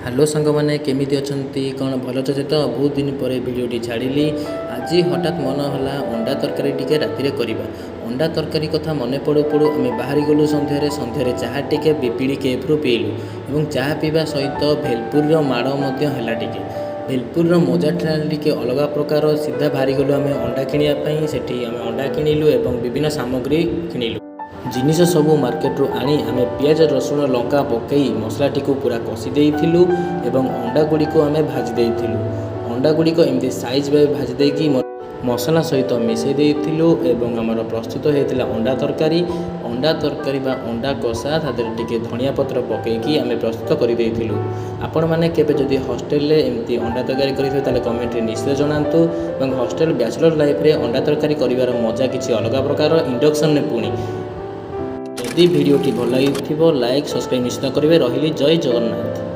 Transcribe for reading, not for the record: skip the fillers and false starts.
Hello सांग मैंने केमिति अछंती कौन भल अच्छे तो बहुत दिन पर भिडियोटी छाड़ी आज हठात मन है अंडा तरकारी टिके राति करवा अंडा तरकारी कथा मन पड़ू पड़ू आम बाहरी गलु सन्ध्यारे सन्ध्यारे चाहा टिके बिपिड़ी केफ्रु पीलु और चाहा पीवा सहित भेलपुर माड़ है भेलपुर मजा टे अलग प्रकार सीधा बाहरी गलु आम अंडा किणापी से अंडा किणिलु और विभिन्न सामग्री किणिलु जिनिस सबू मार्केट रू आनी आमे पियाज रसुण लंका पकई मसलाटी को पूरा कषि देइथिलु एवं अंडा गुड़ी को आमे भाजी देइथिलु। अंडा गुड़ी को एमती साइज भाई भाजी देकी मसला सहित मिसई देइथिलु एवं आमर प्रस्तुत होइतिला अंडा तरकारी बा अंडा कषा तादर टिके धनिया पत्र पकईकी आमे प्रस्तुत कर देइथिलु। आपण माने केबे जदि हॉस्टेल रे एमती अंडा तरकारी करिथे ताले कमेंट रे निश्चय जणांतु एवं हॉस्टेल बैचलर लाइफ रे अंडा तरकारी करिवार मजा किछि अलग प्रकार इंडक्शन ने पुणी यदि भिडियोटी भल लगी लाइक सब्सक्राइब निश्चित करेंगे। रही जय जगन्नाथ।